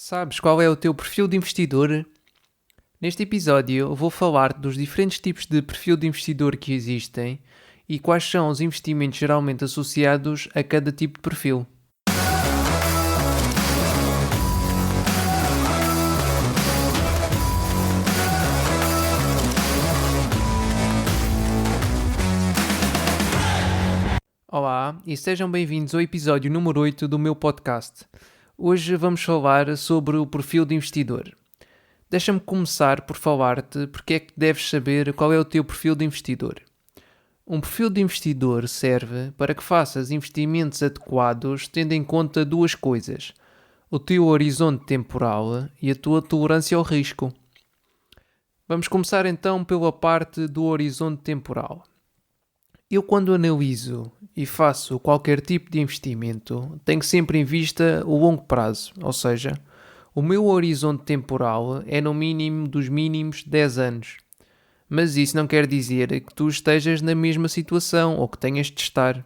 Sabes qual é o teu perfil de investidor? Neste episódio eu vou falar dos diferentes tipos de perfil de investidor que existem e quais são os investimentos geralmente associados a cada tipo de perfil. Olá e sejam bem-vindos ao episódio número 8 do meu podcast. Hoje vamos falar sobre o perfil de investidor. Deixa-me começar por falar-te porque é que deves saber qual é o teu perfil de investidor. Um perfil de investidor serve para que faças investimentos adequados tendo em conta duas coisas: o teu horizonte temporal e a tua tolerância ao risco. Vamos começar então pela parte do horizonte temporal. Eu, quando analiso e faço qualquer tipo de investimento, tenho sempre em vista o longo prazo, ou seja, o meu horizonte temporal é no mínimo dos mínimos 10 anos. Mas isso não quer dizer que tu estejas na mesma situação ou que tenhas de estar.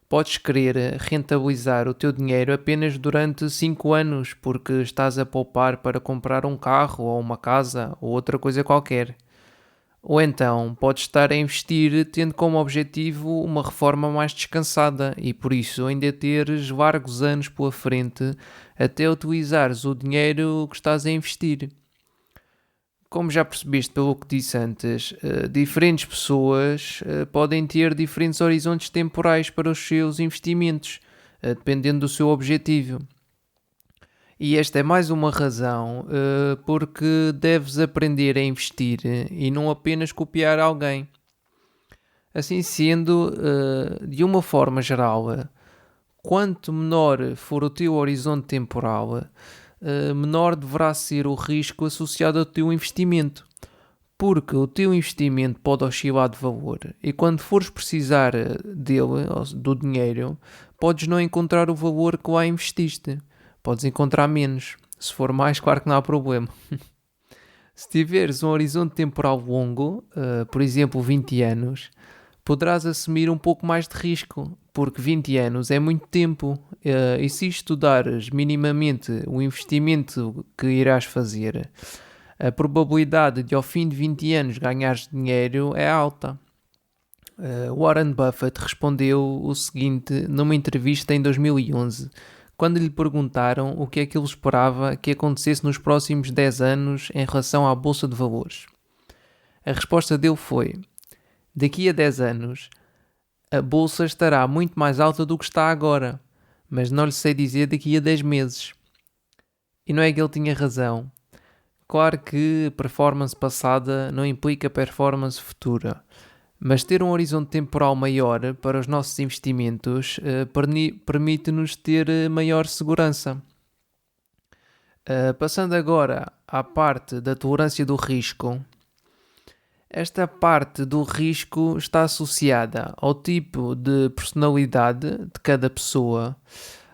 Podes querer rentabilizar o teu dinheiro apenas durante 5 anos porque estás a poupar para comprar um carro ou uma casa ou outra coisa qualquer. Ou então podes estar a investir tendo como objetivo uma reforma mais descansada e por isso ainda teres largos anos pela frente até utilizares o dinheiro que estás a investir. Como já percebeste pelo que disse antes, diferentes pessoas podem ter diferentes horizontes temporais para os seus investimentos, dependendo do seu objetivo. E esta é mais uma razão porque deves aprender a investir e não apenas copiar alguém. Assim sendo, de uma forma geral, quanto menor for o teu horizonte temporal, menor deverá ser o risco associado ao teu investimento. Porque o teu investimento pode oscilar de valor e quando fores precisar dele, do dinheiro, podes não encontrar o valor que lá investiste. Podes encontrar menos. Se for mais, claro que não há problema. Se tiveres um horizonte temporal longo, por exemplo 20 anos, poderás assumir um pouco mais de risco, porque 20 anos é muito tempo e se estudares minimamente o investimento que irás fazer, a probabilidade de ao fim de 20 anos ganhares dinheiro é alta. Warren Buffett respondeu o seguinte numa entrevista em 2011, quando lhe perguntaram o que é que ele esperava que acontecesse nos próximos 10 anos em relação à Bolsa de Valores. A resposta dele foi: daqui a 10 anos, a Bolsa estará muito mais alta do que está agora, mas não lhe sei dizer daqui a 10 meses. E não é que ele tinha razão. Claro que performance passada não implica performance futura, mas ter um horizonte temporal maior para os nossos investimentos permite-nos ter maior segurança. Passando agora à parte da tolerância do risco. Esta parte do risco está associada ao tipo de personalidade de cada pessoa,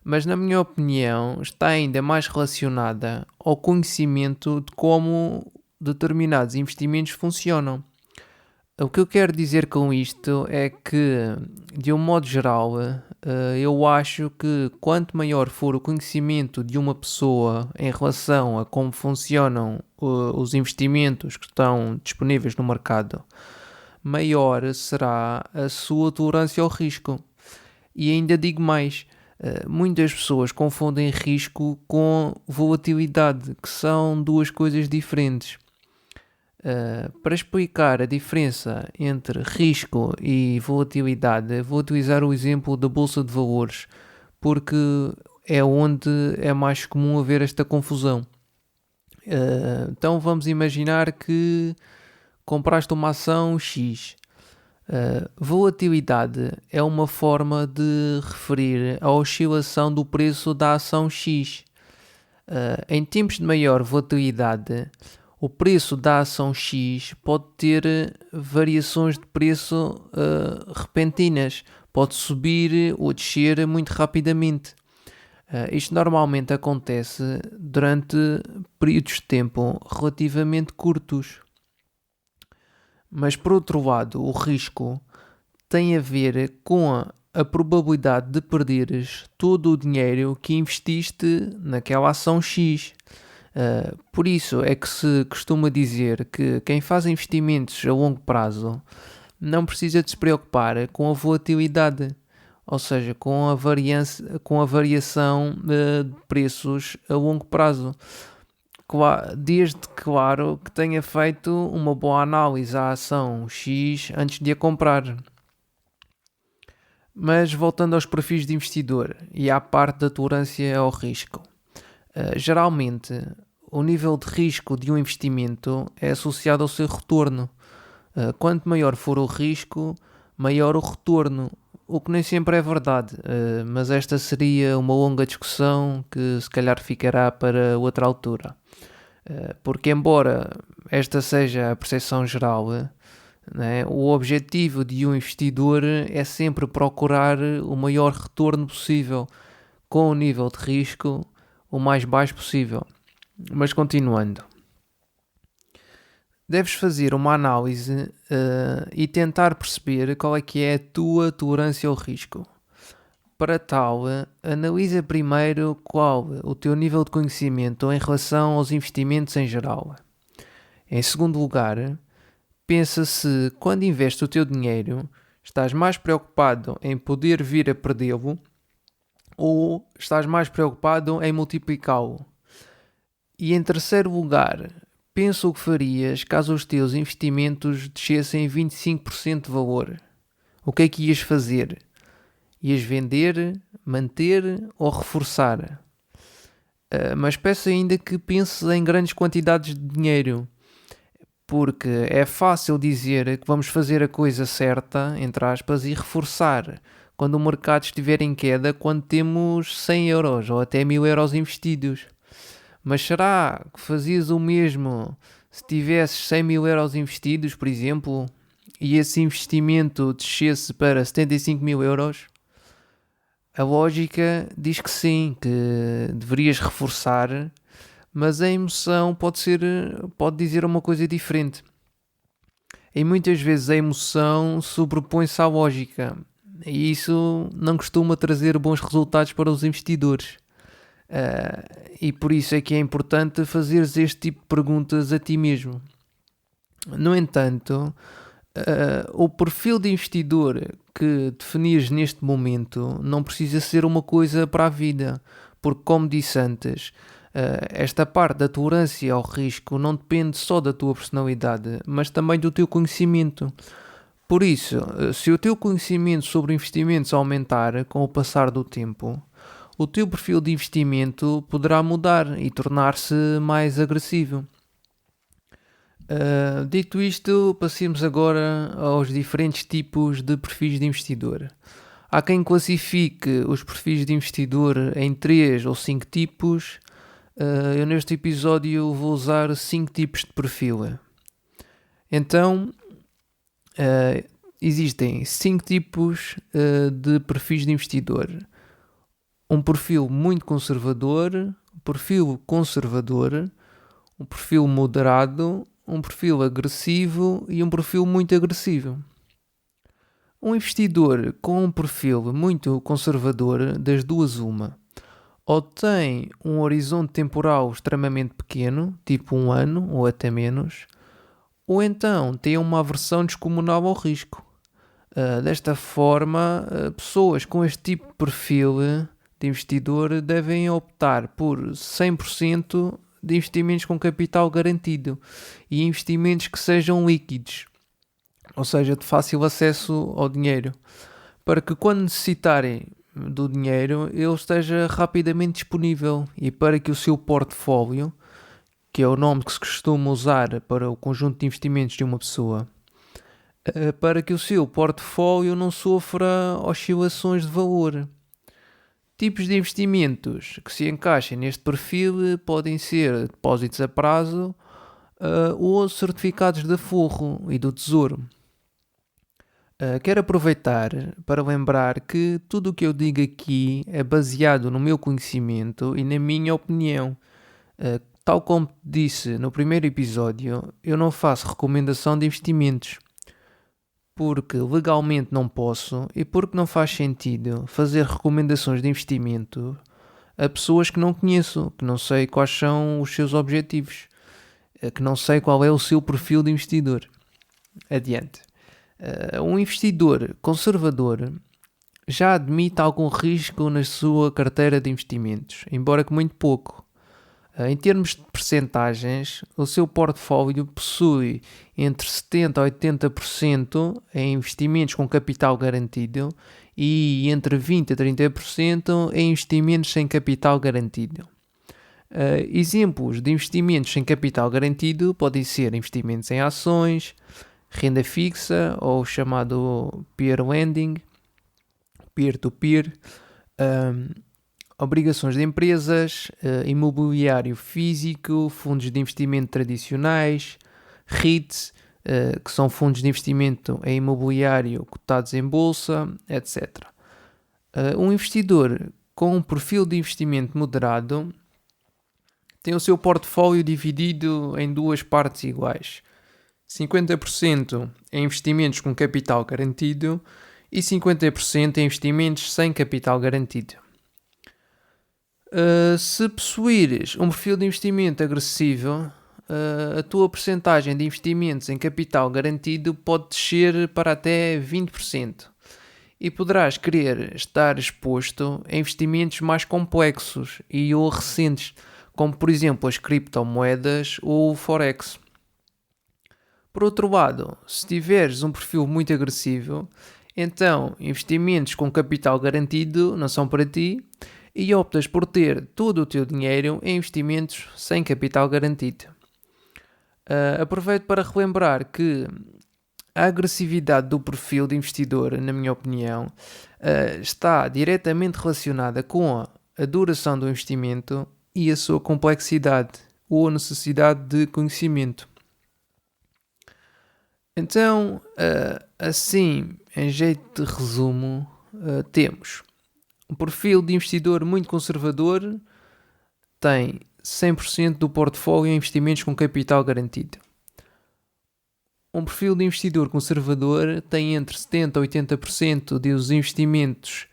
mas na minha opinião está ainda mais relacionada ao conhecimento de como determinados investimentos funcionam. O que eu quero dizer com isto é que, de um modo geral, eu acho que quanto maior for o conhecimento de uma pessoa em relação a como funcionam os investimentos que estão disponíveis no mercado, maior será a sua tolerância ao risco. E ainda digo mais, muitas pessoas confundem risco com volatilidade, que são duas coisas diferentes. Para explicar a diferença entre risco e volatilidade, vou utilizar o exemplo da Bolsa de Valores, porque é onde é mais comum haver esta confusão. Então vamos imaginar que compraste uma ação X. Volatilidade é uma forma de referir a oscilação do preço da ação X. Em tempos de maior volatilidade, o preço da ação X pode ter variações de preço repentinas. Pode subir ou descer muito rapidamente. Isto normalmente acontece durante períodos de tempo relativamente curtos. Mas por outro lado, o risco tem a ver com a probabilidade de perderes todo o dinheiro que investiste naquela ação X. Por isso é que se costuma dizer que quem faz investimentos a longo prazo não precisa de se preocupar com a volatilidade, ou seja, com a variação de preços a longo prazo. Desde, claro, que tenha feito uma boa análise à ação X antes de a comprar. Mas voltando aos perfis de investidor e à parte da tolerância ao risco. Geralmente, o nível de risco de um investimento é associado ao seu retorno. Quanto maior for o risco, maior o retorno, o que nem sempre é verdade, mas esta seria uma longa discussão que se calhar ficará para outra altura. Porque embora esta seja a percepção geral, né, o objetivo de um investidor é sempre procurar o maior retorno possível, com o nível de risco o mais baixo possível. Mas continuando, deves fazer uma análise e tentar perceber qual é que é a tua tolerância ao risco. Para tal, analisa primeiro qual o teu nível de conhecimento em relação aos investimentos em geral. Em segundo lugar, pensa se, quando investes o teu dinheiro, estás mais preocupado em poder vir a perdê-lo ou estás mais preocupado em multiplicá-lo. E em terceiro lugar, pensa o que farias caso os teus investimentos descessem 25% de valor. O que é que ias fazer? Ias vender, manter ou reforçar? Mas peço ainda que penses em grandes quantidades de dinheiro, porque é fácil dizer que vamos fazer a coisa certa, entre aspas, e reforçar quando o mercado estiver em queda, quando temos 100 euros ou até 1000 euros investidos. Mas será que fazias o mesmo se tivesses 100 mil euros investidos, por exemplo, e esse investimento descesse para 75 mil euros? A lógica diz que sim, que deverias reforçar, mas a emoção pode dizer uma coisa diferente. E muitas vezes a emoção sobrepõe-se à lógica, e isso não costuma trazer bons resultados para os investidores. E por isso é que é importante fazeres este tipo de perguntas a ti mesmo. No entanto, o perfil de investidor que definires neste momento não precisa ser uma coisa para a vida, porque, como disse antes, esta parte da tolerância ao risco não depende só da tua personalidade, mas também do teu conhecimento. Por isso, se o teu conhecimento sobre investimentos aumentar com o passar do tempo, o teu perfil de investimento poderá mudar e tornar-se mais agressivo. Dito isto, passemos agora aos diferentes tipos de perfis de investidor. Há quem classifique os perfis de investidor em 3 ou 5 tipos. Eu neste episódio vou usar 5 tipos de perfil. Então, existem 5 tipos de perfis de investidor. Um perfil muito conservador, um perfil conservador, um perfil moderado, um perfil agressivo e um perfil muito agressivo. Um investidor com um perfil muito conservador, das duas uma, ou tem um horizonte temporal extremamente pequeno, tipo 1 ano ou até menos, ou então tem uma aversão descomunal ao risco. Desta forma, pessoas com este tipo de perfil de investidor devem optar por 100% de investimentos com capital garantido e investimentos que sejam líquidos, ou seja, de fácil acesso ao dinheiro, para que quando necessitarem do dinheiro ele esteja rapidamente disponível e para que o seu portfólio, que é o nome que se costuma usar para o conjunto de investimentos de uma pessoa, para que o seu portfólio não sofra oscilações de valor. Tipos de investimentos que se encaixem neste perfil podem ser depósitos a prazo ou certificados de aforro e do Tesouro. Quero aproveitar para lembrar que tudo o que eu digo aqui é baseado no meu conhecimento e na minha opinião. Tal como disse no primeiro episódio, eu não faço recomendação de investimentos. porque legalmente não posso e porque não faz sentido fazer recomendações de investimento a pessoas que não conheço, que não sei quais são os seus objetivos, que não sei qual é o seu perfil de investidor. Adiante. Um investidor conservador já admite algum risco na sua carteira de investimentos, embora que muito pouco. Em termos de percentagens, o seu portfólio possui entre 70% a 80% em investimentos com capital garantido e entre 20% a 30% em investimentos sem capital garantido. Exemplos de investimentos sem capital garantido podem ser investimentos em ações, renda fixa ou chamado peer lending, peer-to-peer, obrigações de empresas, imobiliário físico, fundos de investimento tradicionais, REITs, que são fundos de investimento em imobiliário cotados em bolsa, etc. Um investidor com um perfil de investimento moderado tem o seu portfólio dividido em duas partes iguais. 50% em investimentos com capital garantido e 50% em investimentos sem capital garantido. Se possuires um perfil de investimento agressivo, a tua percentagem de investimentos em capital garantido pode descer para até 20% e poderás querer estar exposto a investimentos mais complexos e ou recentes, como por exemplo as criptomoedas ou o Forex. Por outro lado, se tiveres um perfil muito agressivo, então investimentos com capital garantido não são para ti e optas por ter todo o teu dinheiro em investimentos sem capital garantido. Aproveito para relembrar que a agressividade do perfil de investidor, na minha opinião, está diretamente relacionada com a duração do investimento e a sua complexidade ou a necessidade de conhecimento. Então, assim, em jeito de resumo, temos um perfil de investidor muito conservador, tem 100% do portfólio em investimentos com capital garantido. Um perfil de investidor conservador tem entre 70% a 80% dos investimentos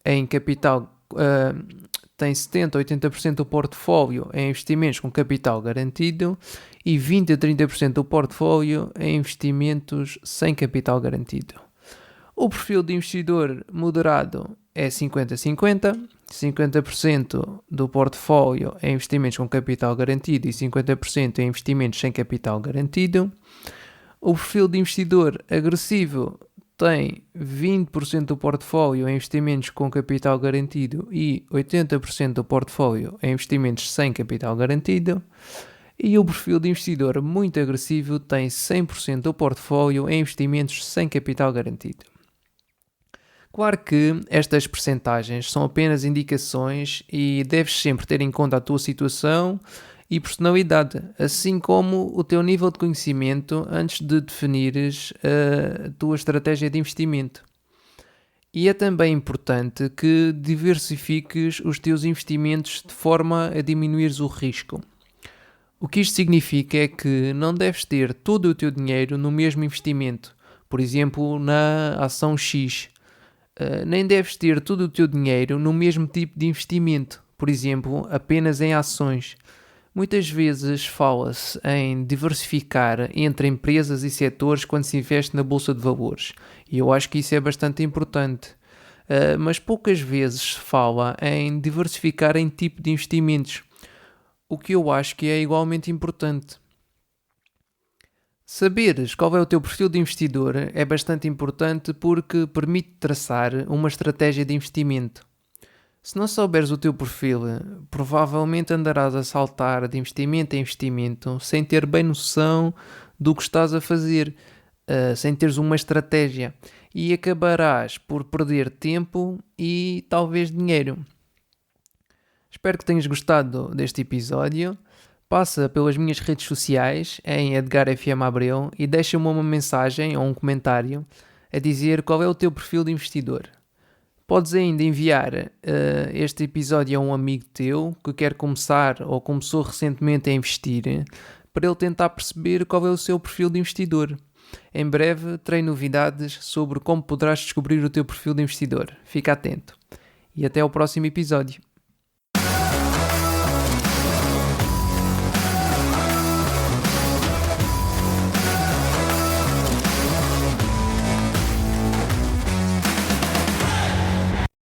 em capital, tem 70% a 80% do portfólio em investimentos com capital garantido e 20% a 30% do portfólio em investimentos sem capital garantido. O perfil de investidor moderado é 50-50, 50% do portfólio em investimentos com capital garantido e 50% em investimentos sem capital garantido. O perfil de investidor agressivo tem 20% do portfólio em investimentos com capital garantido e 80% do portfólio em investimentos sem capital garantido. E o perfil de investidor muito agressivo tem 100% do portfólio em investimentos sem capital garantido. Claro que estas percentagens são apenas indicações e deves sempre ter em conta a tua situação e personalidade, assim como o teu nível de conhecimento antes de definires a tua estratégia de investimento. E é também importante que diversifiques os teus investimentos de forma a diminuires o risco. O que isto significa é que não deves ter todo o teu dinheiro no mesmo investimento, por exemplo, na ação X. Nem deves ter todo o teu dinheiro no mesmo tipo de investimento, por exemplo, apenas em ações. Muitas vezes fala-se em diversificar entre empresas e setores quando se investe na bolsa de valores, e eu acho que isso é bastante importante. Mas poucas vezes se fala em diversificar em tipo de investimentos, o que eu acho que é igualmente importante. Saberes qual é o teu perfil de investidor é bastante importante porque permite traçar uma estratégia de investimento. Se não souberes o teu perfil, provavelmente andarás a saltar de investimento em investimento sem ter bem noção do que estás a fazer, sem teres uma estratégia, e acabarás por perder tempo e talvez dinheiro. Espero que tenhas gostado deste episódio. Passa pelas minhas redes sociais em Edgar FM Abreu e deixa-me uma mensagem ou um comentário a dizer qual é o teu perfil de investidor. Podes ainda enviar este episódio a um amigo teu que quer começar ou começou recentemente a investir para ele tentar perceber qual é o seu perfil de investidor. Em breve terei novidades sobre como poderás descobrir o teu perfil de investidor. Fica atento. E até ao próximo episódio.